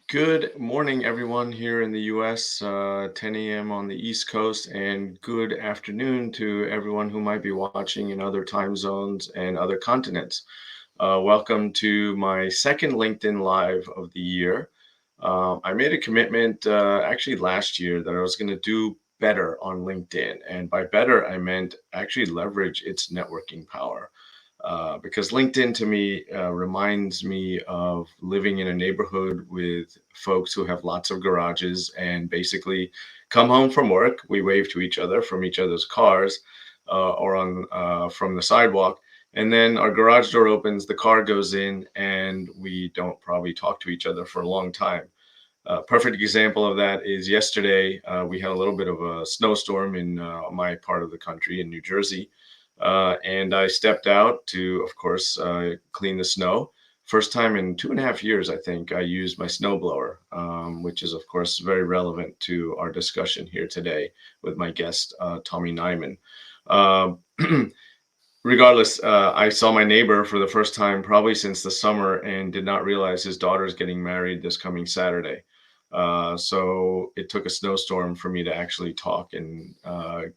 Good morning, everyone here in the US, 10 a.m. on the East Coast, and good afternoon to everyone who might be watching in other time zones and other continents. Welcome to my second LinkedIn Live of the year. I made a commitment actually last year that I was going to do better on LinkedIn. And by better, I meant actually leverage its networking power because LinkedIn to me reminds me of living in a neighborhood with folks who have lots of garages and basically come home from work. We wave to each other from each other's cars or on from the sidewalk. And then our garage door opens, the car goes in, and we don't probably talk to each other for a long time. Perfect example of that is yesterday. We had a little bit of a snowstorm in my part of the country in New Jersey. And I stepped out to, of course, clean the snow. First time in 2.5 years, I think, I used my snowblower, which is, of course, very relevant to our discussion here today with my guest, Tomi Nyman. Uh, Regardless, I saw my neighbor for the first time probably since the summer and did not realize his daughter's getting married this coming Saturday. So it took a snowstorm for me to actually talk and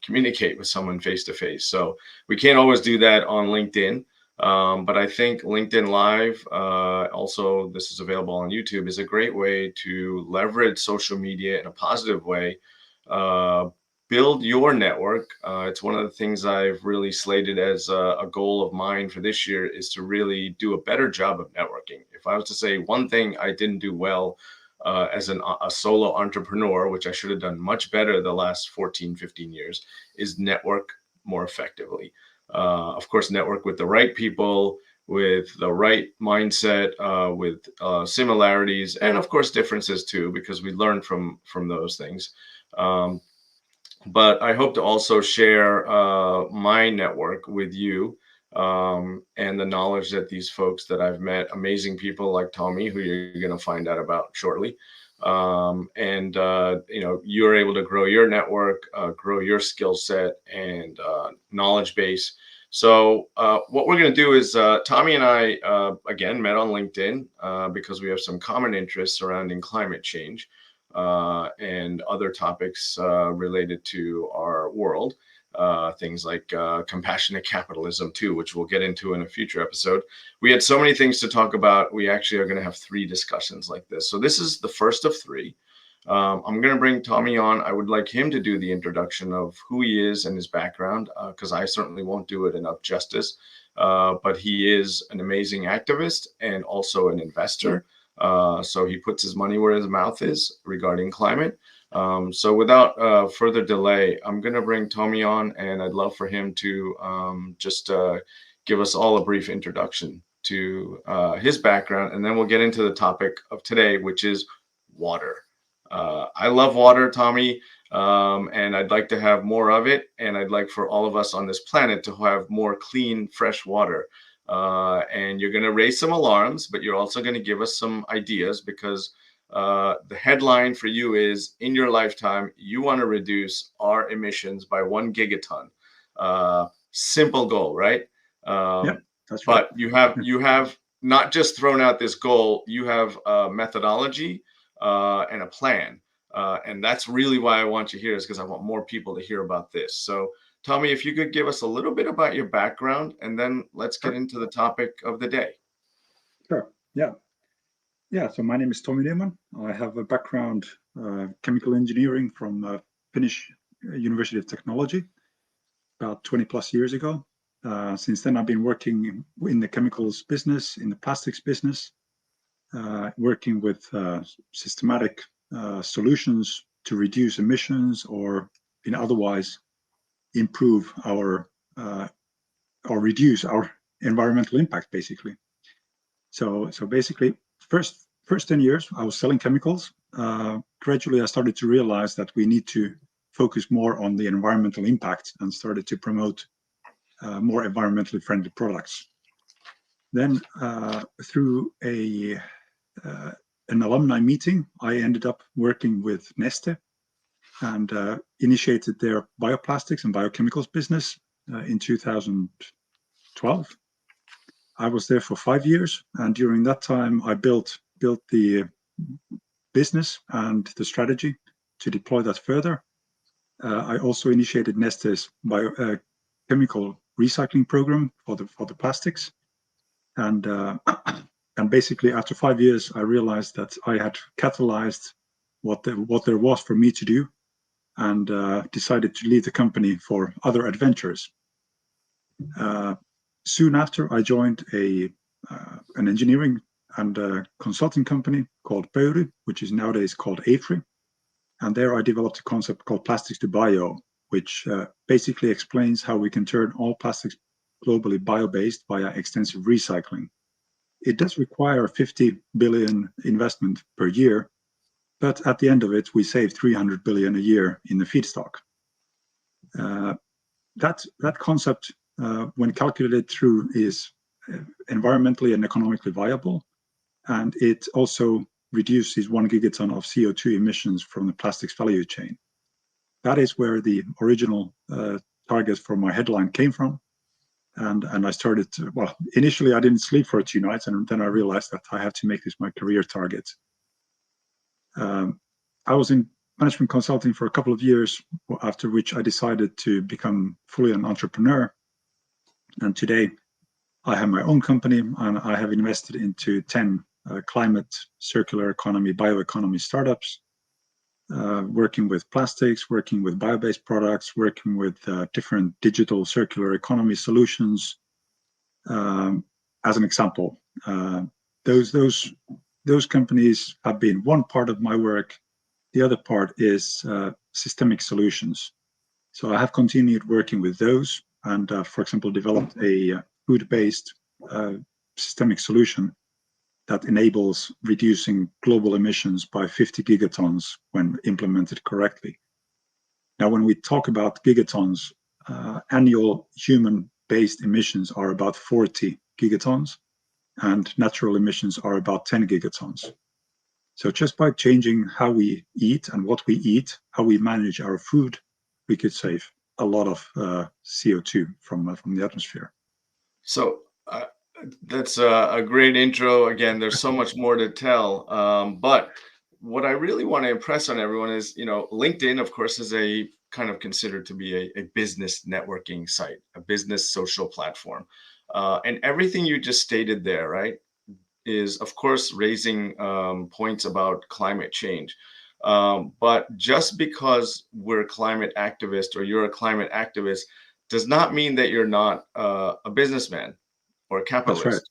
communicate with someone face to face. So we can't always do that on LinkedIn. But I think LinkedIn Live, also this is available on YouTube, is a great way to leverage social media in a positive way. Uh, Build your network. It's one of the things I've really slated as a goal of mine for this year is to really do a better job of networking. If I was to say one thing I didn't do well as a solo entrepreneur, which I should have done much better the last 14, 15 years, is network more effectively. Of course, network with the right people, with the right mindset, with similarities, and of course differences too, because we learn from those things. Um, but I hope to also share my network with you and the knowledge that these folks that I've met, amazing people like Tomi, who you're going to find out about shortly. And you're able to grow your network, grow your skill set and knowledge base. So what we're going to do is Tomi and I, again, met on LinkedIn because we have some common interests surrounding climate change and other topics related to our world. Things like compassionate capitalism, too, which we'll get into in a future episode. We had so many things to talk about. We actually are going to have 3 discussions like this. So this is the first of 3. I'm going to bring Tomi on. I would like him to do the introduction of who he is and his background, because I certainly won't do it enough justice. But he is an amazing activist and also an investor. So he puts his money where his mouth is regarding climate. So without further delay, I'm going to bring Tomi on, and I'd love for him to just give us all a brief introduction to his background, and then we'll get into the topic of today, which is water. I love water, Tomi, and I'd like to have more of it, and I'd like for all of us on this planet to have more clean, fresh water. And you're going to raise some alarms, but you're also going to give us some ideas because the headline for you is, in your lifetime, you want to reduce our emissions by 1 gigaton. Simple goal, right? Yeah, that's right. But you have not just thrown out this goal, you have a methodology and a plan. And that's really why I want you here, is because I want more people to hear about this. So Tomi, if you could give us a little bit about your background, and then let's get Sure. into the topic of the day. Sure. Yeah. Yeah. So my name is Tomi Nyman. I have a background chemical engineering from Finnish University of Technology about 20 plus years ago. Since then, I've been working in the chemicals business, in the plastics business, working with systematic solutions to reduce emissions or in otherwise improve our or reduce our environmental impact, basically. So basically, first 10 years, I was selling chemicals. Gradually, I started to realize that we need to focus more on the environmental impact and started to promote more environmentally friendly products. Then, through an alumni meeting, I ended up working with Neste and initiated their bioplastics and biochemicals business in 2012. I was there for 5 years, and during that time, I built the business and the strategy to deploy that further. I also initiated Neste's chemical recycling program for the plastics, and basically after 5 years, I realized that I had catalyzed what there was for me to do, and decided to leave the company for other adventures. Soon after, I joined an engineering and consulting company called Pöyry, which is nowadays called AFRI. And there I developed a concept called plastics to bio, which basically explains how we can turn all plastics globally bio-based via extensive recycling. It does require 50 billion investment per year, but at the end of it, we save 300 billion a year in the feedstock. That concept, when calculated through, is environmentally and economically viable, and it also reduces 1 gigaton of CO2 emissions from the plastics value chain. That is where the original target for my headline came from. And I started to, well, initially I didn't sleep for 2 nights, and then I realized that I had to make this my career target. I was in management consulting for a couple of years, after which I decided to become fully an entrepreneur. And today I have my own company, and I have invested into 10 climate, circular economy, bioeconomy startups, working with plastics, working with bio-based products, working with different digital circular economy solutions. As an example, those companies have been one part of my work. The other part is systemic solutions. So I have continued working with those, and for example, developed a food-based systemic solution that enables reducing global emissions by 50 gigatons when implemented correctly. Now, when we talk about gigatons, annual human-based emissions are about 40 gigatons, and natural emissions are about 10 gigatons. So just by changing how we eat and what we eat, how we manage our food, we could save a lot of CO2 from the atmosphere. So that's a great intro. Again, there's so much more to tell. But what I really want to impress on everyone is, LinkedIn, of course, is a kind of considered to be a business networking site, a business social platform. And everything you just stated there, right, is, of course, raising points about climate change. But just because we're climate activists or you're a climate activist does not mean that you're not a businessman or a capitalist. That's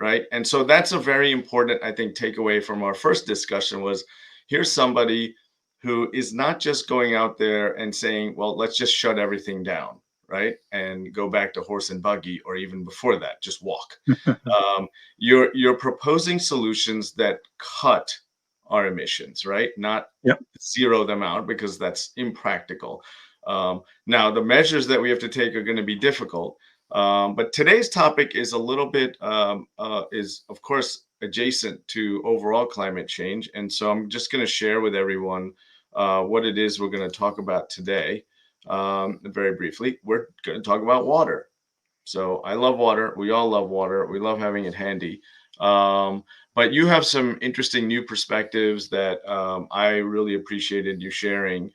right? And so that's a very important, I think, takeaway from our first discussion was here's somebody who is not just going out there and saying, well, let's just shut everything down, right? And go back to horse and buggy, or even before that, just walk. You're proposing solutions that cut our emissions, right? Not Yep. zero them out, because that's impractical. Now, the measures that we have to take are going to be difficult. But today's topic is a little bit, is of course adjacent to overall climate change. And so I'm just going to share with everyone what it is we're going to talk about today. Very briefly, we're going to talk about water. So I love water. We all love water. We love having it handy. But you have some interesting new perspectives that I really appreciated you sharing.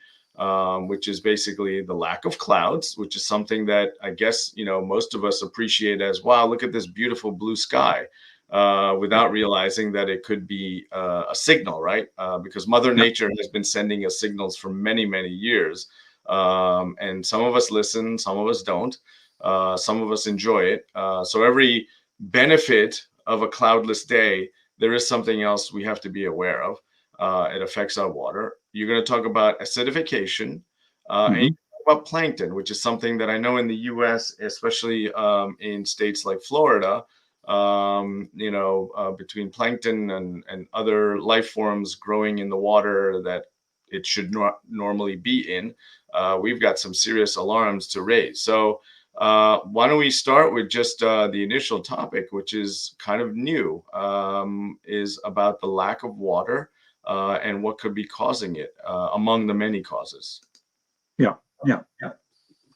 Which is basically the lack of clouds, which is something that I guess, most of us appreciate as, wow, look at this beautiful blue sky, without realizing that it could be a signal, right? Because Mother Nature has been sending us signals for many, many years. And some of us listen, some of us don't. Some of us enjoy it. So every benefit of a cloudless day, there is something else we have to be aware of. It affects our water. You're going to talk about acidification, and you talk about plankton, which is something that I know in the U.S., especially in states like Florida, between plankton and other life forms growing in the water that it should not normally be in, we've got some serious alarms to raise. So why don't we start with just the initial topic, which is kind of new, is about the lack of water. And what could be causing it, among the many causes. Yeah.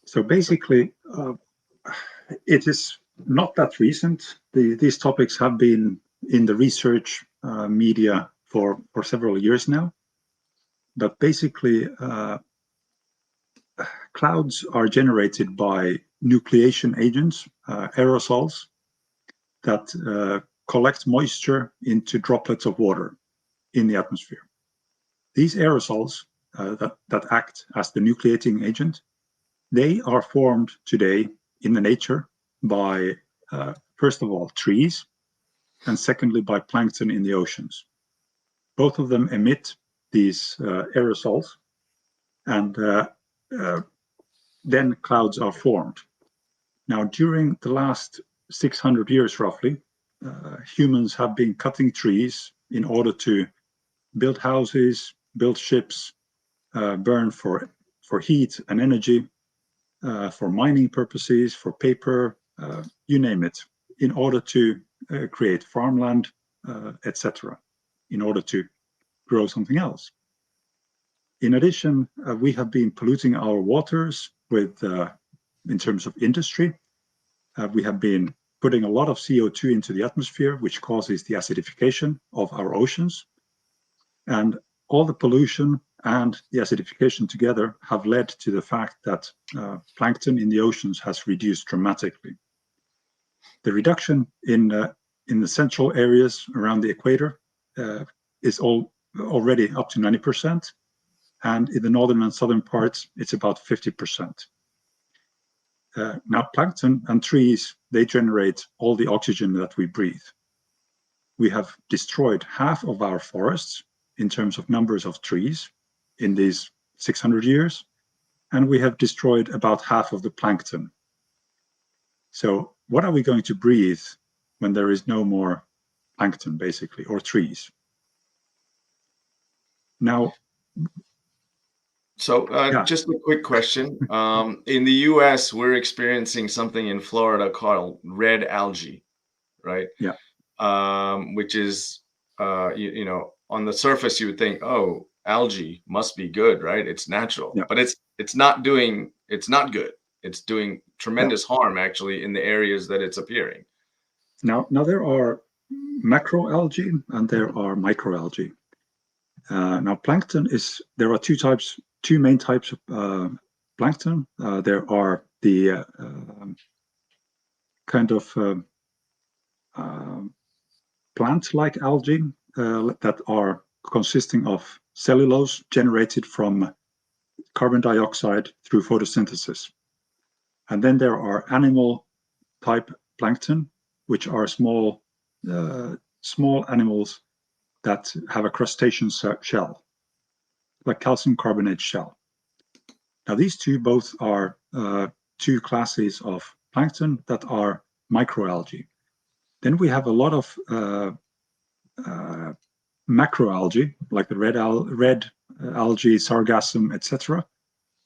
So basically, it is not that recent. These topics have been in the research media for several years now. But basically, clouds are generated by nucleation agents, aerosols, that collect moisture into droplets of water in the atmosphere. These aerosols that act as the nucleating agent, they are formed today in the nature by, first of all, trees, and secondly, by plankton in the oceans. Both of them emit these aerosols, and then clouds are formed. Now, during the last 600 years, roughly, humans have been cutting trees in order to build houses, build ships, burn for heat and energy, for mining purposes, for paper, you name it, in order to create farmland, etc., in order to grow something else. In addition, we have been polluting our waters with, in terms of industry. We have been putting a lot of CO2 into the atmosphere, which causes the acidification of our oceans. And all the pollution and the acidification together have led to the fact that plankton in the oceans has reduced dramatically. The reduction in the central areas around the equator is already up to 90%, and in the northern and southern parts, it's about 50%. Now, plankton and trees, they generate all the oxygen that we breathe. We have destroyed half of our forests in terms of numbers of trees in these 600 years, and we have destroyed about half of the plankton. So what are we going to breathe when there is no more plankton, basically, or trees? Now, so just a quick question. In the US, we're experiencing something in Florida called red algae, right? Yeah. Which is, you know, on the surface, you would think, oh, algae must be good, right? It's natural, Yeah. but it's not good. It's doing tremendous harm, actually, in the areas that it's appearing. Now there are macroalgae and there are microalgae. Now, plankton there are two main types of plankton. There are the kind of plant-like algae that are consisting of cellulose generated from carbon dioxide through photosynthesis. And then there are animal-type plankton, which are small animals that have a crustacean shell, like calcium carbonate shell. Now, these two both are two classes of plankton that are microalgae. Then we have a lot of macroalgae, like the red algae, sargassum, etc.,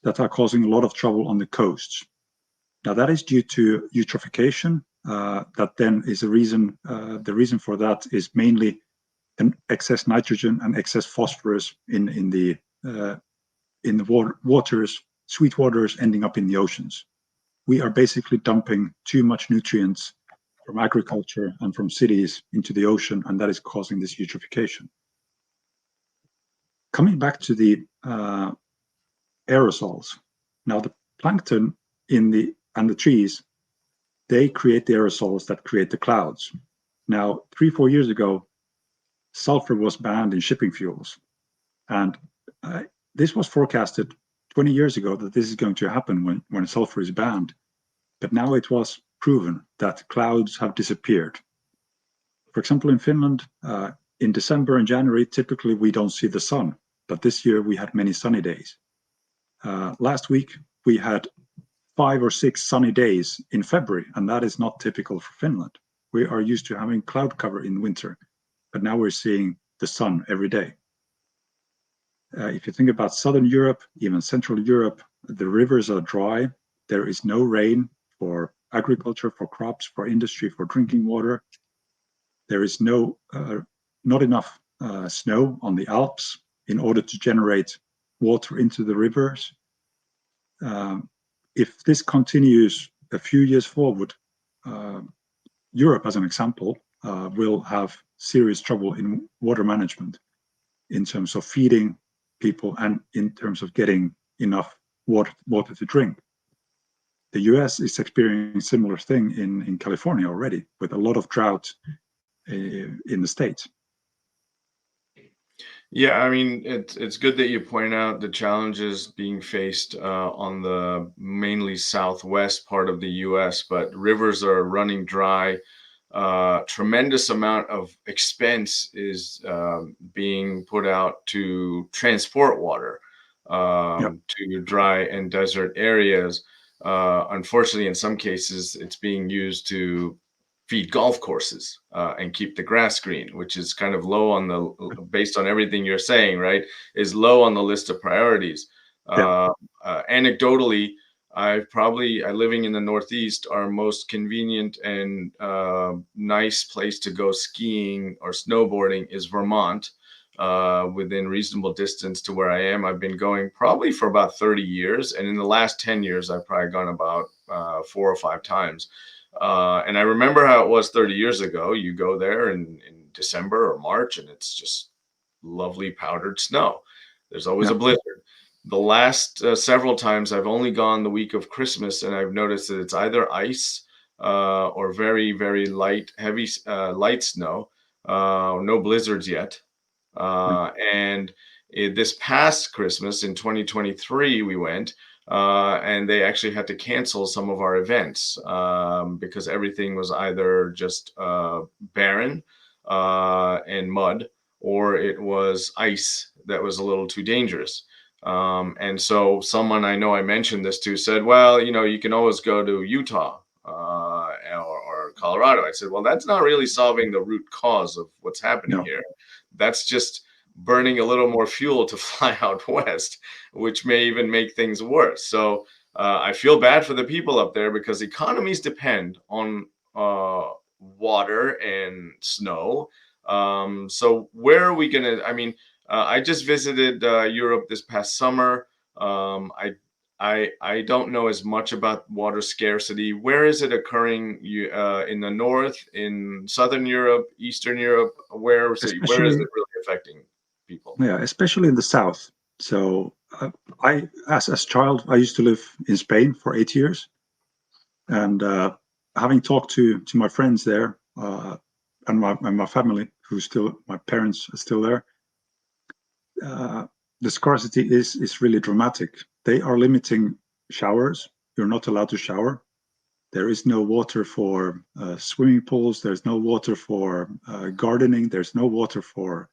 that are causing a lot of trouble on the coasts. Now, that is due to eutrophication. That then is the reason for that is mainly an excess nitrogen and excess phosphorus in the waters, sweet waters ending up in the oceans. We are basically dumping too much nutrients from agriculture and from cities into the ocean, and that is causing this eutrophication. Coming back to the aerosols. Now, the plankton and the trees, they create the aerosols that create the clouds. Now, 3-4 years ago, sulfur was banned in shipping fuels. And this was forecasted 20 years ago that this is going to happen when sulfur is banned. But now it was proven that clouds have disappeared. For example, in Finland, in December and January, typically we don't see the sun. But this year we had many sunny days. Last week, we had 5 or 6 sunny days in February, and that is not typical for Finland. We are used to having cloud cover in winter, but now we're seeing the sun every day. If you think about Southern Europe, even Central Europe, the rivers are dry. There is no rain for agriculture, for crops, for industry, for drinking water. There is not enough snow on the Alps in order to generate water into the rivers. If this continues a few years forward, Europe, as an example, will have serious trouble in water management. in terms of feeding people and in terms of getting enough water to drink. The US is experiencing a similar thing in California already, with a lot of drought in the States. Yeah, I mean, it's good that you point out the challenges being faced on the mainly southwest part of the U.S., but rivers are running dry. Tremendous amount of expense is being put out to transport water Yeah, to dry and desert areas. Unfortunately, in some cases, it's being used to feed golf courses and keep the grass green, which is kind of low on the, based on everything you're saying, right, is low on the list of priorities. yeah, Uh, Anecdotally, I living in the Northeast, our most convenient and nice place to go skiing or snowboarding is Vermont, within reasonable distance to where I am. I've been going probably for about 30 years. And in the last 10 years, I've probably gone about 4 or 5 times. And I remember how it was 30 years ago. You go there in December or March, and it's just lovely powdered snow. There's always yeah, a blizzard. The last several times I've only gone the week of Christmas, and I've noticed that it's either ice or very, very light, heavy, light snow. No blizzards yet. yeah, And this past Christmas in 2023, we went, and they actually had to cancel some of our events because everything was either just barren and mud, or it was ice that was a little too dangerous. And so someone I know I mentioned this to said, well, you can always go to Utah or Colorado. I said, well, that's not really solving the root cause of what's happening no, here. That's just burning a little more fuel to fly out west, which may even make things worse. So I feel bad for the people up there because economies depend on water and snow. So where are we gonna? I mean, I just visited Europe this past summer. I don't know as much about water scarcity. Where is it occurring? In the north, in southern Europe, Eastern Europe? Where is especially, it really affecting people? yeah, especially in the south. So I, as child, I used to live in Spain for 8 years, and having talked to my friends there and my family, who's still, my parents are still there, uh, the scarcity is really dramatic. They are limiting showers. You're not allowed to shower. There is no water for swimming pools. There's no water for gardening. There's no water for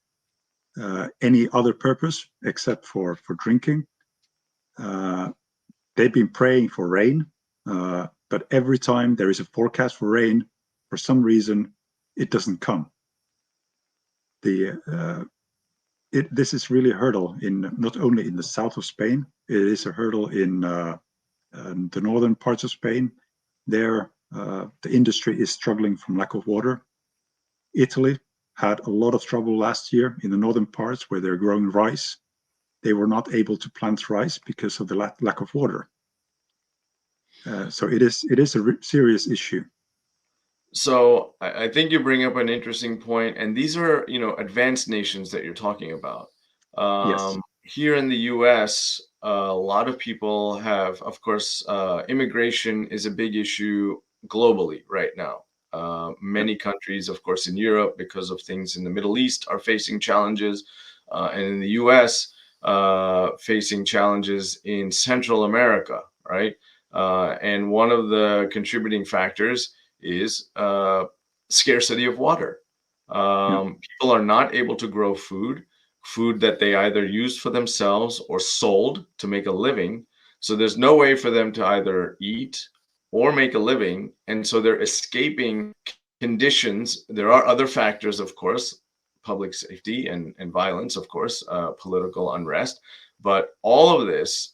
any other purpose except for drinking. Uh, they've been praying for rain, but every time there is a forecast for rain, for some reason, it doesn't come. This is really a hurdle in not only in the south of Spain. It is a hurdle in the northern parts of Spain. There, the industry is struggling from lack of water. Italy had a lot of trouble last year in the northern parts where they're growing rice. They were not able to plant rice because of the lack of water. So it is a serious issue. So I think you bring up an interesting point, and these are, advanced nations that you're talking about. Yes. Here in the U.S., a lot of people have, of course, immigration is a big issue globally right now. Yep. Many countries, of course, in Europe, because of things in the Middle East, are facing challenges, and in the U.S., facing challenges in Central America, right? And one of the contributing factors is scarcity of water. Yeah. People are not able to grow food that they either used for themselves or sold to make a living. So there's no way for them to either eat or make a living. And so they're escaping conditions. There are other factors, of course, public safety and violence, of course, political unrest. But all of this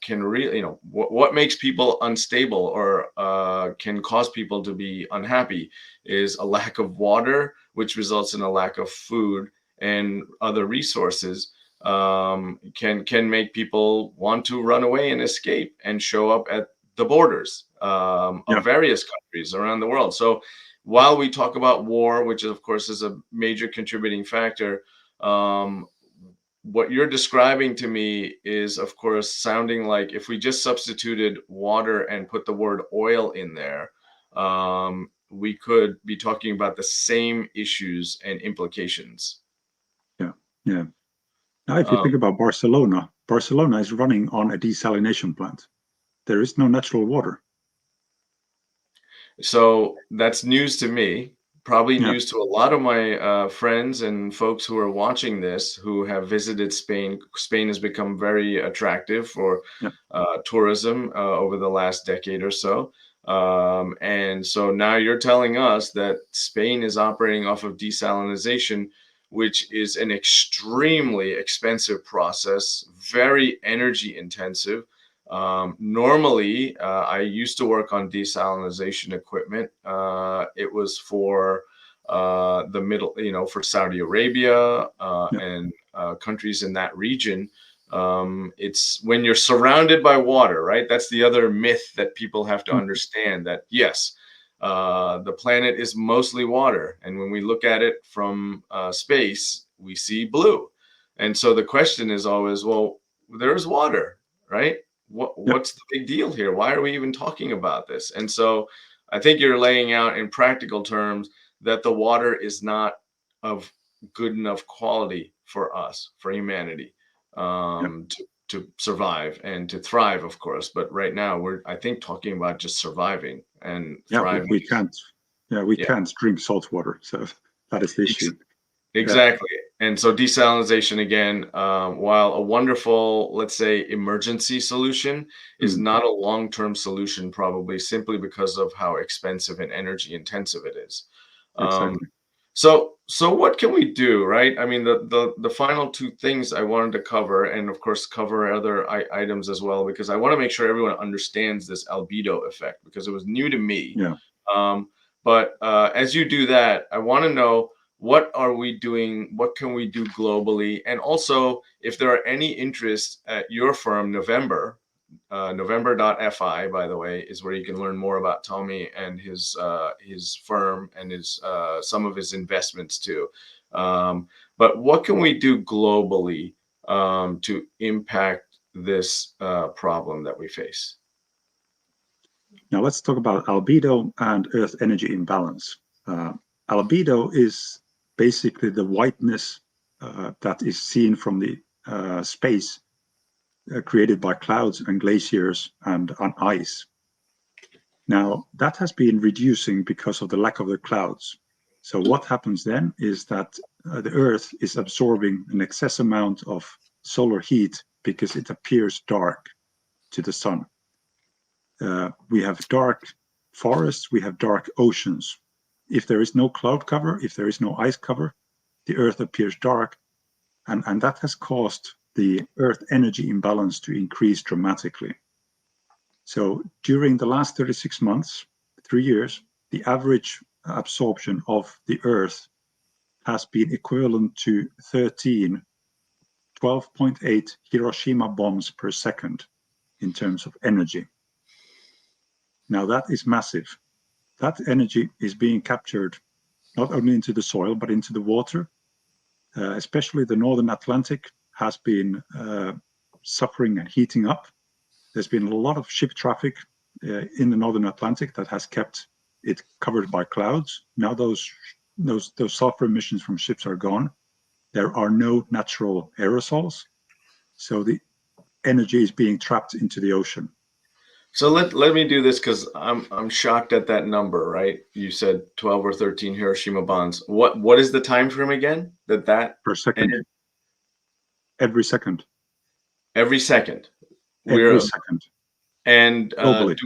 can really, what makes people unstable or can cause people to be unhappy is a lack of water, which results in a lack of food and other resources. Can make people want to run away and escape and show up at the borders Yeah. of various countries around the world. So while we talk about war, which of course is a major contributing factor, um, what you're describing to me is, of course, sounding like if we just substituted water and put the word oil in there, we could be talking about the same issues and implications. Yeah, yeah. Now, if you Um, think about Barcelona, Barcelona is running on a desalination plant. There is no natural water. So that's news to me, probably Yeah, news to a lot of my friends and folks who are watching this who have visited Spain. Spain has become very attractive for yeah, tourism over the last decade or so. And so now you're telling us that Spain is operating off of desalinization, which is an extremely expensive process, very energy intensive. Normally, I used to work on desalinization equipment. It was for the middle, for Saudi Arabia yeah, and countries in that region. It's when you're surrounded by water, right? That's the other myth that people have to mhm, understand that yes, the planet is mostly water. And when we look at it from space, we see blue. And so the question is always, well, there's water, right? yeah, What's the big deal here? Why are we even talking about this? And so I think you're laying out in practical terms that the water is not of good enough quality for us, for humanity, yeah, to survive and to thrive, of course. But right now, we're, I think, talking about just surviving, and yeah. thriving We is, can't. Yeah, we yeah, can't drink salt water, so that is the ex- issue. Yeah, exactly. And so desalinization, again, while a wonderful, let's say, emergency solution, is mm, not a long-term solution, probably simply because of how expensive and energy intensive it is. Um, exactly. so what can we do, right? I mean, the final two things I wanted to cover, and of course cover other items as well, because I want to make sure everyone understands this albedo effect because it was new to me. Yeah. Um, but as you do that, I want to know what are we doing, what can we do globally, and also if there are any interests at your firm, November.fi, by the way, is where you can learn more about Tomi and his firm and his some of his investments too. But what can we do globally to impact this problem that we face? Now let's talk about albedo and Earth Energy Imbalance. Uh, Albedo is basically the whiteness that is seen from the space created by clouds and glaciers and on ice. Now, that has been reducing because of the lack of the clouds. So what happens then is that the Earth is absorbing an excess amount of solar heat because it appears dark to the sun. We have dark forests, we have dark oceans. If there is no cloud cover, if there is no ice cover, the Earth appears dark, and that has caused the Earth energy imbalance to increase dramatically. So during the last 36 months, 3 years, the average absorption of the Earth has been equivalent to 13 12.8 Hiroshima bombs per second in terms of energy. Now that is massive. That energy is being captured not only into the soil but into the water. Especially the northern Atlantic has been suffering and heating up. There's been a lot of ship traffic in the northern Atlantic that has kept it covered by clouds. Now those sulfur emissions from ships are gone. There are no natural aerosols, so the energy is being trapped into the ocean. So let me do this because I'm shocked at that number, right? You said 12 or 13 Hiroshima bombs. What is the time frame again? That Per second, ended every second, every second. every We're second, and globally.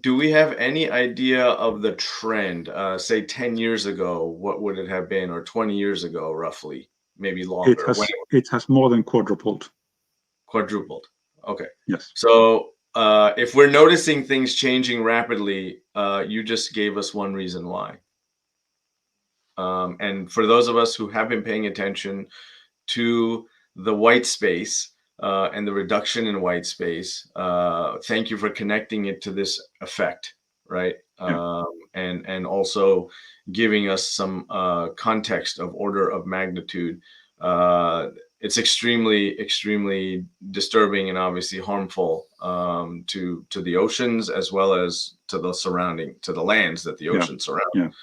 do we have any idea of the trend? Say 10 years ago, what would it have been, or 20 years ago, roughly, maybe It longer, when has it has more than quadrupled. quadrupled. Okay. Yes. So if we're noticing things changing rapidly, you just gave us one reason why. And for those of us who have been paying attention to the white space and the reduction in white space, thank you for connecting it to this effect, right? Yeah. And also giving us some context of order of magnitude. Uh, it's extremely disturbing and obviously harmful to the oceans as well as to the lands that the Yeah, oceans surround.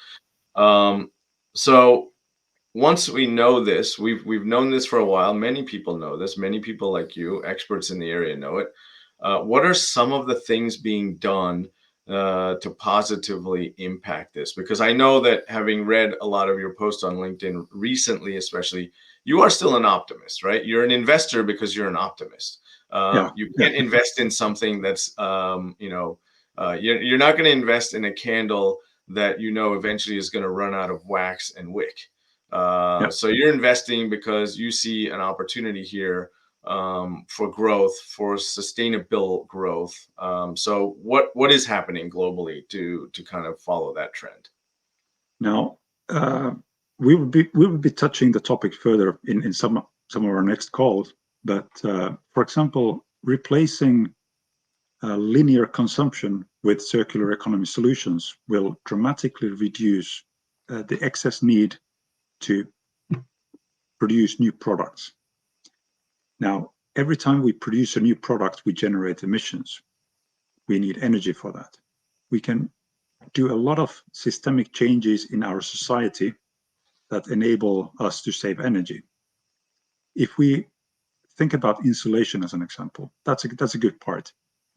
yeah, So once we know this, we've known this for a while. Many people know this. Many people like you, experts in the area, know it. What are some of the things being done to positively impact this? Because I know that having read a lot of your posts on LinkedIn recently, especially, you are still an optimist, right? You're an investor because you're an optimist. yeah, You yeah, can't invest in something that's, you're not going to invest in a candle that you know eventually is going to run out of wax and wick. yeah. So you're investing because you see an opportunity here for growth, for sustainable growth. So what is happening globally to kind of follow that trend? Now, we will be touching the topic further in some of our next calls. But for example, replacing linear consumption with circular economy solutions will dramatically reduce the excess need to produce new products. Now, every time we produce a new product, we generate emissions. We need energy for that. We can do a lot of systemic changes in our society that enable us to save energy. If we think about insulation as an example, that's a good part.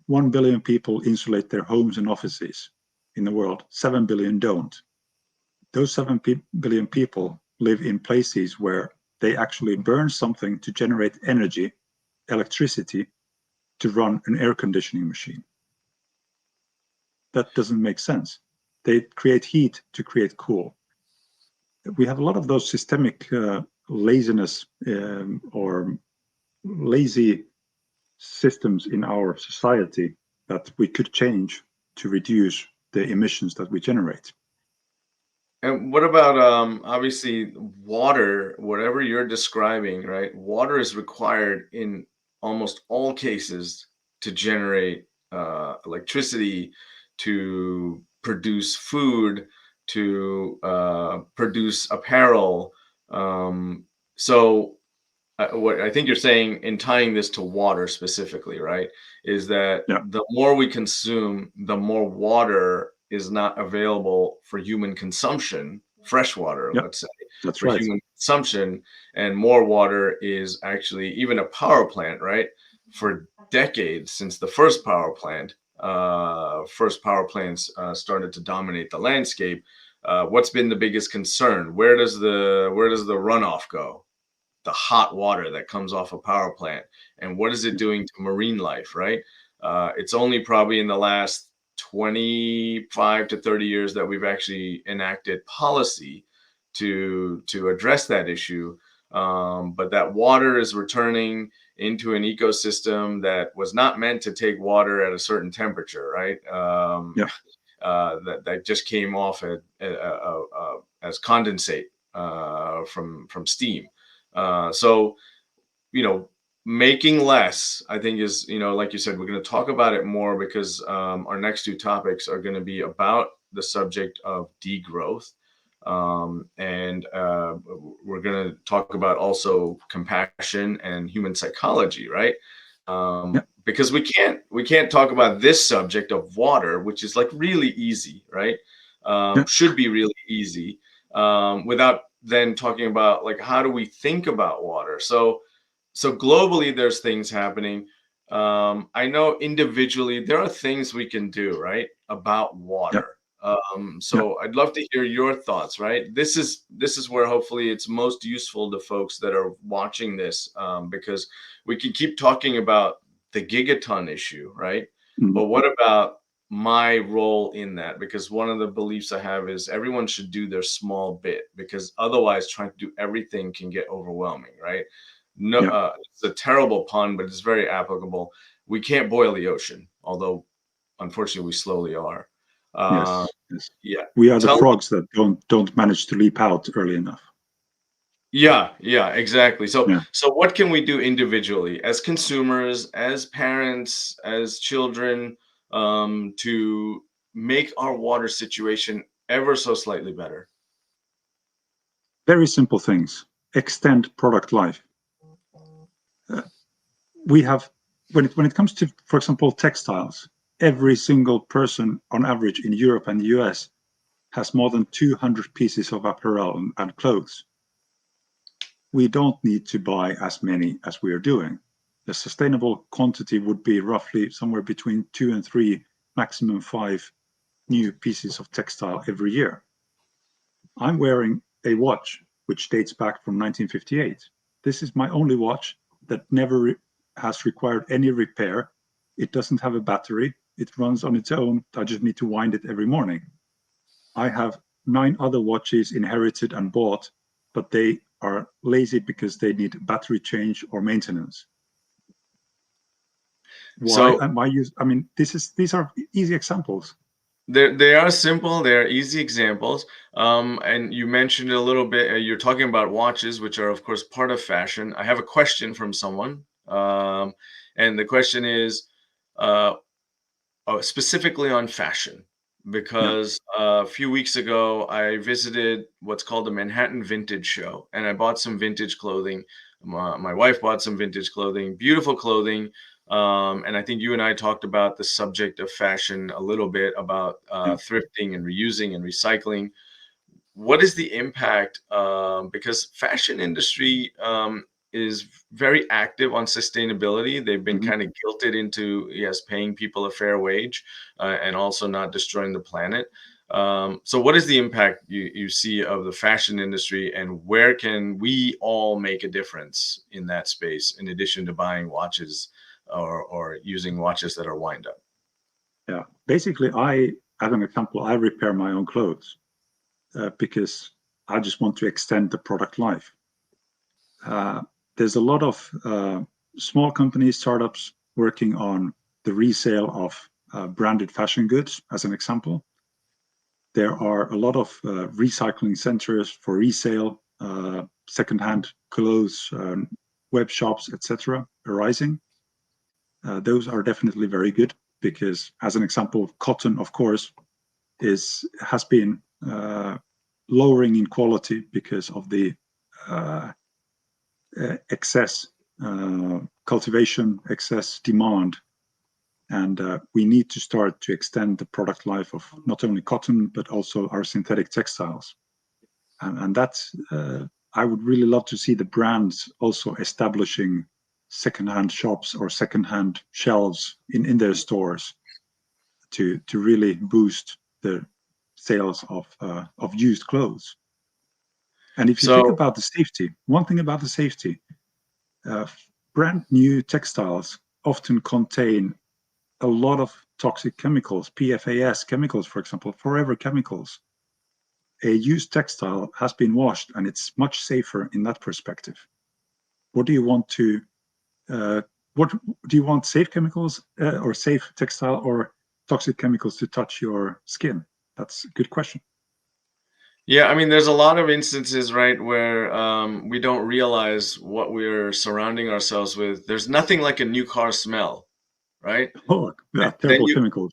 1 billion people insulate their homes and offices in the world. 7 billion don't. Those 7 billion people live in places where they actually burn something to generate energy, electricity, to run an air conditioning machine. That doesn't make sense. They create heat to create cool. We have a lot of those systemic laziness or lazy systems in our society that we could change to reduce the emissions that we generate. And what about obviously water, whatever you're describing, right? Water is required in almost all cases to generate electricity, to produce food, to produce apparel. So what I think you're saying in tying this to water specifically, right, is that Yeah, the more we consume, the more water is not available for human consumption, fresh water, yeah, let's say, that's for right. human consumption, and more water is actually even a power plant, right? For decades since the first power plants started to dominate the landscape. What's been the biggest concern? Where does the runoff go? The hot water that comes off a power plant, and what is it doing to marine life, right? It's only probably in the last 25 to 30 years that we've actually enacted policy to address that issue. But that water is returning into an ecosystem that was not meant to take water at a certain temperature, right? Yeah, That just came off as condensate from steam. So, you know, making less, I think is, like you said, we're going to talk about it more because our next two topics are going to be about the subject of degrowth. And we're going to talk about also compassion and human psychology, right? yeah, Because we can't talk about this subject of water, which is like really easy, right? yeah, Should be really easy, without then talking about like how do we think about water. So globally there's things happening. I know individually there are things we can do, right, about yeah, water. yeah, So I'd love to hear your thoughts, right? This is where hopefully it's most useful to folks that are watching this, because we can keep talking about the gigaton issue, right? mm, But what about my role in that? Because one of the beliefs I have is everyone should do their small bit, because otherwise trying to do everything can get overwhelming, right? No, yeah, it's a terrible pun, but it's very applicable. We can't boil the ocean, although unfortunately we slowly are. Uh, yes, yes. yeah. We are the Tell me. frogs that don't manage to leap out early enough. Yeah, exactly. So, Yeah. so what can we do individually as consumers, as parents, as children, to make our water situation ever so slightly better? Very simple things. Extend product life. we have, when it comes to, for example, textiles, every single person on average in Europe and the US has more than 200 pieces of apparel and clothes. We don't need to buy as many as we are doing. The sustainable quantity would be roughly somewhere between 2 and 3, maximum 5 new pieces of textile every year. I'm wearing a watch which dates back from 1958. This is my only watch that never has required any repair. It doesn't have a battery. It runs on its own. I just need to wind it every morning. I have 9 other watches inherited and bought, but they are lazy because they need battery change or maintenance. Why So am I use? I mean, these are easy examples. they are simple, they are easy examples. And you mentioned a little bit, you're talking about watches, which are, of course, part of fashion. I have a question from someone. And the question is uh, specifically on fashion, Yeah. because a few weeks ago I visited what's called the Manhattan Vintage Show, and I bought some vintage clothing. My wife bought some vintage clothing, beautiful clothing. And I think you and I talked about the subject of fashion a little bit, about Yeah. thrifting and reusing and recycling. What is the impact? Because fashion industry is very active on sustainability. They've been Mhm. kind of guilted into, yes, paying people a fair wage, and also not destroying the planet. So what is the impact you see of the fashion industry, and where can we all make a difference in that space, in addition to buying watches, or using watches that are wind up? Yeah. Basically, as an example, I repair my own clothes because I just want to extend the product life. Uh, there's a lot of small companies, startups working on the resale of branded fashion goods, as an example. There are a lot of recycling centers for resale, secondhand clothes, web shops, etc., arising. Those are definitely very good because, as an example, cotton, of course, has been uh, lowering in quality because of the uh, excess cultivation, excess demand, and we need to start to extend the product life of not only cotton but also our synthetic textiles. And that's I would really love to see the brands also establishing secondhand shops or secondhand shelves in their stores to really boost the sales of used clothes. And if you think So about the safety, one thing about the safety, uh, brand new textiles often contain a lot of toxic chemicals, PFAS chemicals, for example, forever chemicals. A used textile has been washed and it's much safer in that perspective. What do you want to, uh, what do you want, safe chemicals or safe textile or toxic chemicals to touch your skin? That's a good question. yeah, I mean, there's a lot of instances, right, where we don't realize what we're surrounding ourselves with. There's nothing like a new car smell, right? Oh, yeah, Then terrible you chemicals.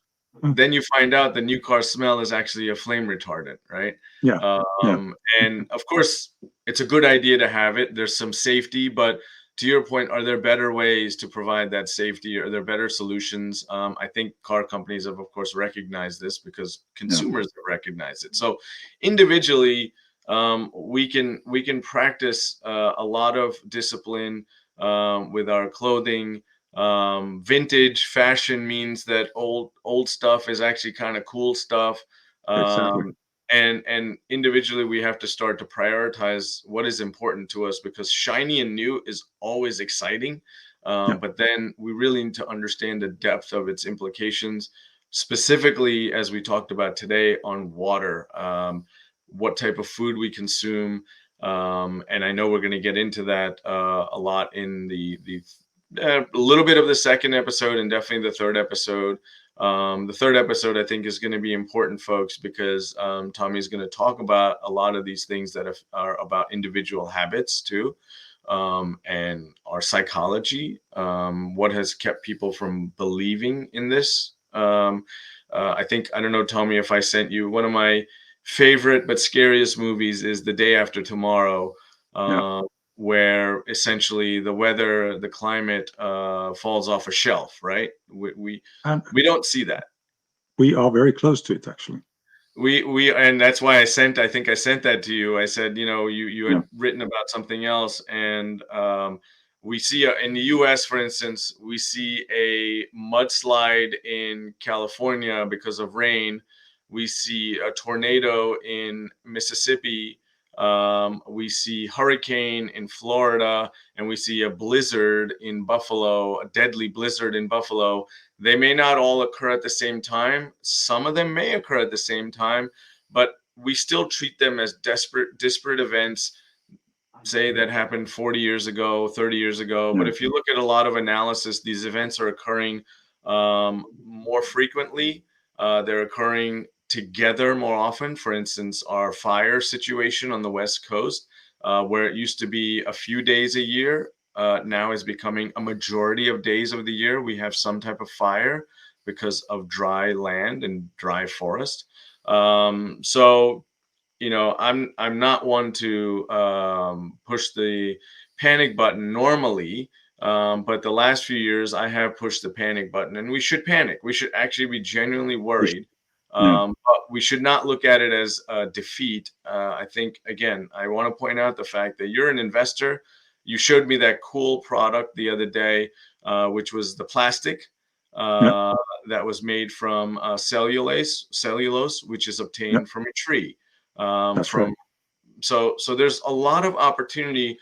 then you find out the new car smell is actually a flame retardant, right? Yeah, yeah, And of course, it's a good idea to have it. There's some safety, but to your point, are there better ways to provide that safety? Are there better solutions? I think car companies have, of course, recognized this because yeah, consumers have recognized it. So individually, we can practice a lot of discipline with our clothing. Vintage fashion means that old stuff is actually kind of cool stuff. exactly. um, and individually we have to start to prioritize what is important to us, because shiny and new is always exciting. Yeah, But then we really need to understand the depth of its implications, specifically as we talked about today on water, what type of food we consume. And I know we're going to get into that a lot in the a little bit of the second episode, and definitely the third episode. The third episode, I think, is going to be important, folks, because Tommy is going to talk about a lot of these things that are about individual habits too, and our psychology. What has kept people from believing in this? I think, I don't know, Tommy, if I sent you one of my favorite but scariest movies is The Day After Tomorrow. yeah. Um, where essentially the weather, the climate falls off a shelf, right? And We don't see that. we are very close to it, actually. We and that's why I think I sent that to you. I said, you Yeah, had written about something else, and we see in the US, for instance, we see a mudslide in California because of rain. We see a tornado in Mississippi. We see hurricane in Florida, and we see a blizzard in Buffalo, a deadly blizzard in Buffalo. They may not all occur at the same time. Some of them may occur at the same time, but we still treat them as disparate events, say that happened 40 years ago, 30 years ago. But yeah, if you look at a lot of analysis, these events are occurring more frequently. They're occurring together more often. For instance, our fire situation on the West Coast, where it used to be a few days a year, now is becoming a majority of days of the year. We have some type of fire because of dry land and dry forest. So I'm not one to push the panic button normally, but the last few years I have pushed the panic button, and we should panic. We should actually be genuinely we should, worried, yeah, but we should not look at it as a defeat. I think again, I want to point out the fact that you're an investor. You showed me that cool product the other day, which was the plastic. yeah, Uh, that was made from cellulose, which is yeah. obtained from a tree. That's right. From so there's a lot of opportunity,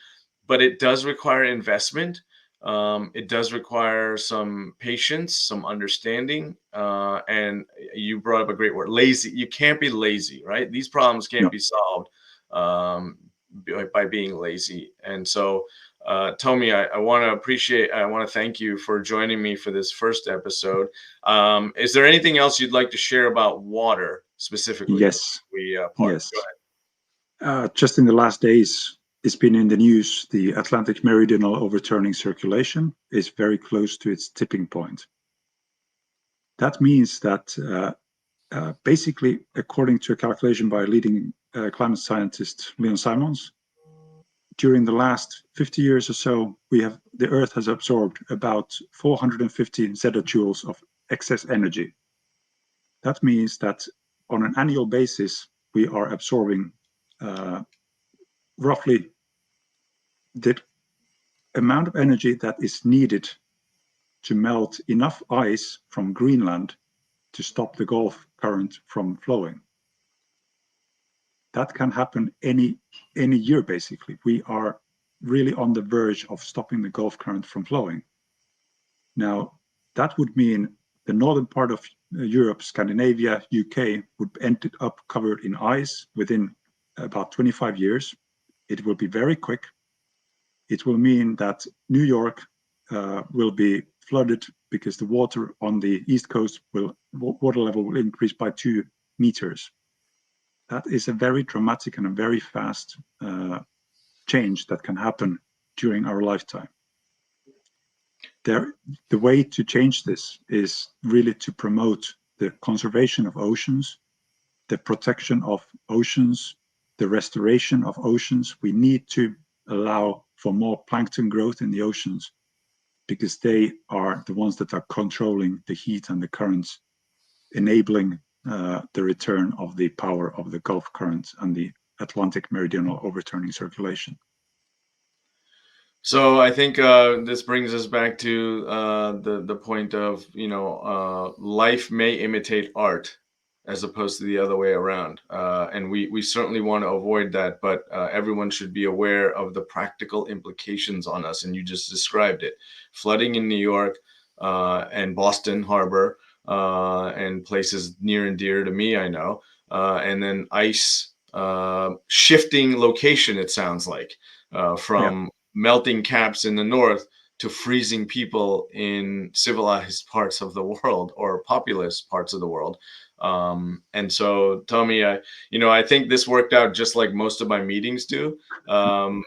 but it does require investment. It does require some patience, some understanding, and you brought up a great word, lazy. You can't be lazy, right? These problems can't No, be solved um, by being lazy. And so, Tomi, I want to I want to thank you for joining me for this first episode. Is there anything else you'd like to share about water specifically before yes, we part? Go yes. Just in the last days, it's been in the news. The Atlantic meridional overturning circulation is very close to its tipping point. That means that basically, according to a calculation by a leading climate scientist, Leon Simons, during the last 50 years or so, the Earth has absorbed about 450 zettajoules of excess energy. That means that on an annual basis, we are absorbing roughly the amount of energy that is needed to melt enough ice from Greenland to stop the Gulf current from flowing. That can happen any year, basically. We are really on the verge of stopping the Gulf current from flowing. Now, that would mean the northern part of Europe, Scandinavia, UK, would end up covered in ice within about 25 years. It will be very quick. It will mean that New York will be flooded because the water on the east coast water level will increase by 2 meters. That is a very dramatic and a very fast change that can happen during our lifetime. The way to change this is really to promote the conservation of oceans, the protection of oceans, the restoration of oceans. We need to allow for more plankton growth in the oceans because they are the ones that are controlling the heat and the currents, enabling the return of the power of the Gulf currents and the Atlantic meridional overturning circulation. So I think this brings us back to the point of life may imitate art as opposed to the other way around, and we certainly want to avoid that. But everyone should be aware of the practical implications on us, and you just described it: flooding in New York and Boston Harbor and places near and dear to me, I know, and then ice shifting location. It sounds like Yeah, from melting caps in the north to freezing people in civilized parts of the world or populous parts of the world. And so, Tomi, I think this worked out just like most of my meetings do.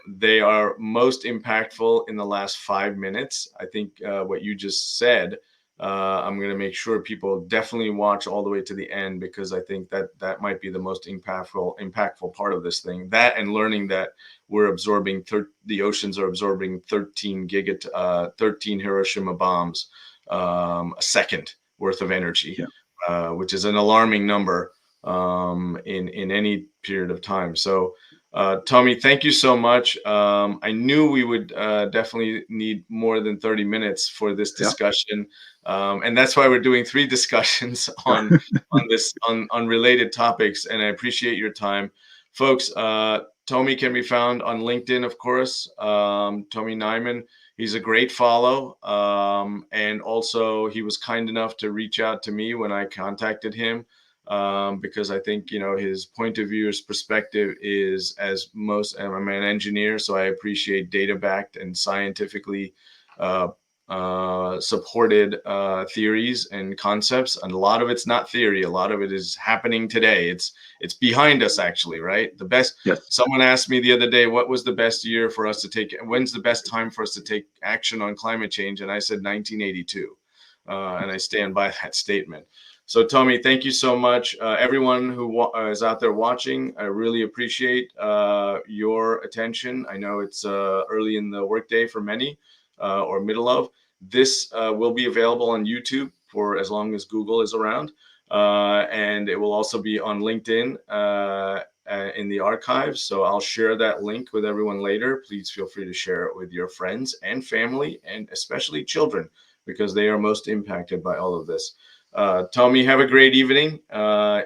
They are most impactful in the last 5 minutes. I think what you just said I'm going to make sure people definitely watch all the way to the end, because I think that that might be the most impactful part of this thing. That, and learning that we're absorbing the oceans are absorbing 13 Hiroshima bombs a second worth of energy, which is an alarming number in any period of time. So, Tomi, thank you so much. I knew we would definitely need more than 30 minutes for this discussion, and that's why we're doing 3 discussions on related topics. And I appreciate your time, folks. Tomi can be found on LinkedIn, of course. Tomi Nyman. He's a great follow, and also he was kind enough to reach out to me when I contacted him, because I think, his point of view, his perspective is, I'm an engineer, so I appreciate data-backed and scientifically supported theories and concepts. And a lot of it's not theory. A lot of it is happening today. It's behind us, actually, right? The best. Yes. Someone asked me the other day, what was the best year for us to take, when's the best time for us to take action on climate change? And I said 1982. And I stand by that statement. So, Tomi, thank you so much. Everyone who is out there watching, I really appreciate your attention. I know it's early in the workday for many, or middle of. This will be available on YouTube for as long as Google is around. And it will also be on LinkedIn in the archives. So I'll share that link with everyone later. Please feel free to share it with your friends and family, and especially children, because they are most impacted by all of this. Tomi, have a great evening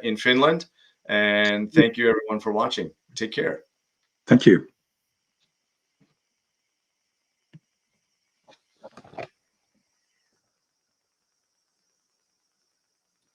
in Finland. And thank you, everyone, for watching. Take care. Thank you.